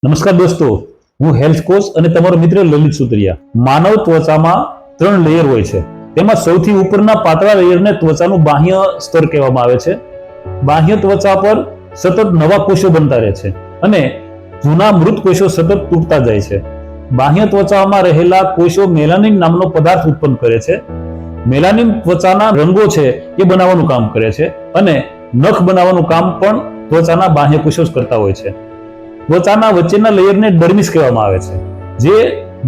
નમસ્કાર દોસ્તો, હું હેલ્થ કોચ અને તમારો મિત્ર લલિત સુત્રિયા. માનવ ત્વચામાં 3 લેયર હોય છે. તેમાં સૌથી ઉપરના પાતળા લેયરને ત્વચાનું બાહ્ય સ્તર કહેવામાં આવે છે. બાહ્ય ત્વચા પર સતત નવા કોષો બનતા રહે છે અને જૂના મૃત કોષો સતત તૂટતા જાય છે. બાહ્ય ત્વચામાં રહેલા કોષો મેલાનિન નામનો પદાર્થ ઉત્પન્ન કરે છે. મેલાનિન ત્વચાના રંગો છે એ બનાવવાનું કામ કરે છે અને નખ બનાવવાનું કામ પણ ત્વચાના બાહ્ય કોષો જ કરતા હોય છે. ત્વચાના વચ્ચેના લેયરને ડર્મિસ કહેવામાં આવે છે, જે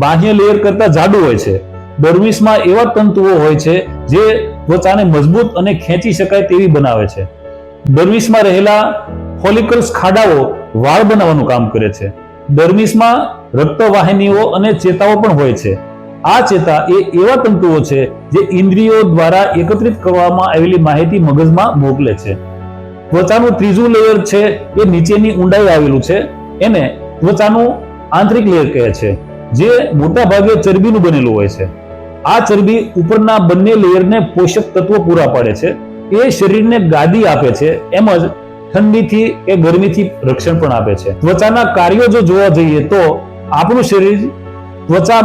બાહ્ય લેયર કરતા જાડું હોય છે. ડર્મિસમાં એવા તંતુઓ હોય છે જે ત્વચાને મજબૂત અને ખેંચી શકાય તેવી બનાવે છે. ડર્મિસમાં રહેલા ફોલિકલ્સ ખાડાઓ વાળ બનાવવાનું કામ કરે છે. ડર્મિસમાં રક્તવાહિનીઓ અને ચેતાઓ પણ હોય છે. આ ચેતા એ એવા તંતુઓ છે જે ઇન્દ્રિયો દ્વારા એકત્રિત કરવામાં આવેલી માહિતી મગજમાં મોકલે છે. ત્વચાનું ત્રીજું લેયર છે એ નીચેની ઊંડાઈ આવેલું છે. એને ત્વચાનું આંતરિક લેયર કહે છે, જે મોટા ભાગે ચરબીનું બનેલું હોય છે. આ ચરબી ઉપરના બંને લેયરને પોષક તત્વો પૂરા પાડે છે. એ શરીરને ગાદી આપે છે, એમ જ ઠંડીથી કે ગરમીથી રક્ષણ પણ આપે છે. ત્વચાના કાર્યો જો જોવા જઈએ તો આપણું શરીર ત્વચા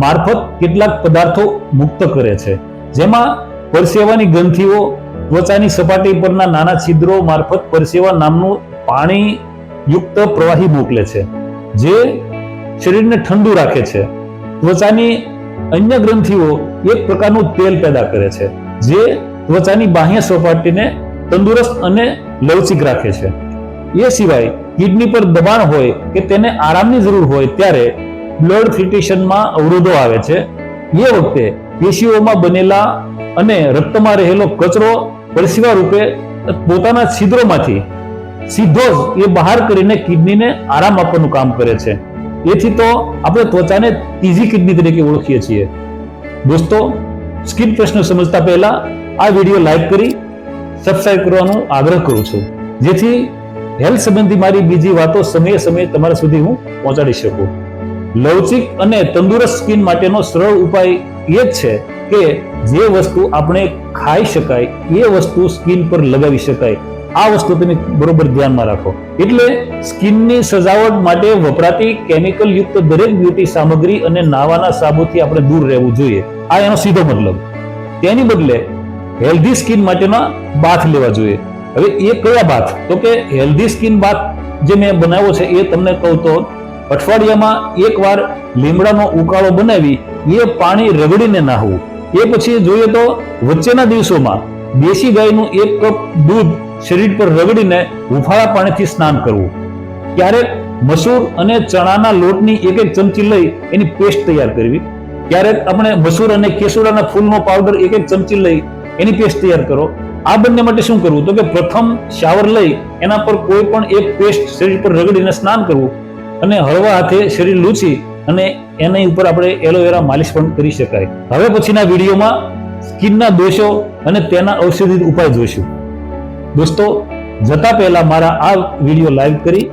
મારફત કેટલાક પદાર્થો મુક્ત કરે છે, જેમાં પરસેવાની ગ્રંથિઓ ત્વચાની સપાટી પરના નાના છિદ્રો મારફત પરસેવા નામનું પાણી યુક્ત પ્રવાહી મોકલે છે, જે શરીરને ઠંડુ રાખે છે. ત્વચાની અન્ય ગ્રંથિઓ એક પ્રકારનું તેલ પેદા કરે છે, જે ત્વચાની બાહ્ય સપાટીને તંદુરસ્ત અને લવચીક રાખે છે. એ સિવાય કિડની પર દબાણ હોય કે તેને આરામની જરૂર હોય ત્યારે બ્લડ ફિલ્ટ્રેશનમાં અવરોધો આવે છે. એ વખતે પેશીઓમાં બનેલા અને રક્તમાં રહેલો કચરો પરસેવા રૂપે પોતાના છિદ્રોમાંથી સીધો જ એ બહાર કરીને કિડનીને આરામ આપવાનું કામ કરે છે. એથી તો આપણે ત્વચાને ત્રીજી કિડની તરીકે ઓળખીએ છીએ. દોસ્તો, સ્કિન પ્રશ્ન સમજતા પહેલા આ વિડીયો લાઈક કરી સબસ્ક્રાઇબ કરવાનો આગ્રહ કરું છું, જેથી હેલ્થ સંબંધી મારી બીજી વાતો સમયે સમયે તમારા સુધી હું પહોંચાડી શકું. લવચીક અને તંદુરસ્ત સ્કિન માટેનો સરળ ઉપાય એ જ છે કે જે વસ્તુ આપણે ખાઈ શકાય એ વસ્તુ સ્કિન પર લગાવી શકાય. આ વસ્તુ તમે બરોબર ધ્યાનમાં રાખો. એટલે સ્કિનની સજાવટ માટે વપરાતી કેમિકલ યુક્ત દરેક બ્યુટી સામગ્રી અને નાવાના સાબુથી આપણે દૂર રહેવું જોઈએ. આ એનો સીધો મતલબ. તેની બદલે હેલ્ધી સ્કિન માટેના બાથ લેવા જોઈએ. હવે એ કયા બાથ? તો કે હેલ્ધી સ્કિન બાથ જે મેં બનાવ્યો છે એ તમને કહું તો અઠવાડિયામાં એકવાર લીમડાનો ઉકાળો બનાવી એ પાણી રગડીને નાહવું. એ પછી જોઈએ તો વચ્ચેના દિવસોમાં દેશી ગાયનું 1 કપ દૂધ શરીર પર રગડીને હુંફાળા પાણીથી સ્નાન કરવું. ક્યારેક મસૂર અને ચણાના લોટની 1 ચમચી લઈ એની પેસ્ટ તૈયાર કરવી. ક્યારેક આપણે મસૂર અને કેસુડાના ફૂલનો પાવડર 1 ચમચી લઈ એની પેસ્ટ તૈયાર કરો. આ બંને માટે શું કરવું? તો કે પ્રથમ શાવર લઈ એના પર કોઈ પણ એક પેસ્ટ શરીર પર રગડીને સ્નાન કરવું અને હળવા હાથે શરીર લૂછી અને એની ઉપર આપણે એલોવેરા માલિશ પણ કરી શકાય. હવે પછીના વિડીયોમાં સ્કિનના દોષો અને તેના ઔષધિ ઉપાય જોઈશું. દોસ્તો, જતા પહેલા મારા આ વિડીયો લાઈક કરી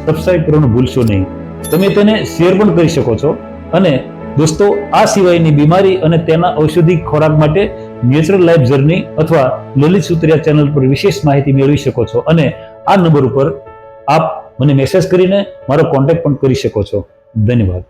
સબસ્ક્રાઇબ કરવાનું ભૂલશો નહીં. તમે તેને શેર પણ કરી શકો છો. અને દોસ્તો, આ સિવાયની બીમારી અને તેના ઔષધિ ખોરાક માટે નેચરલ લાઈફ જર્ની અથવા લલિત સુત્રિયા ચેનલ પર વિશેષ માહિતી મેળવી શકો છો. અને આ નંબર ઉપર આપ મને મેસેજ કરીને મારો કોન્ટેક્ટ પણ કરી શકો છો. ધન્યવાદ.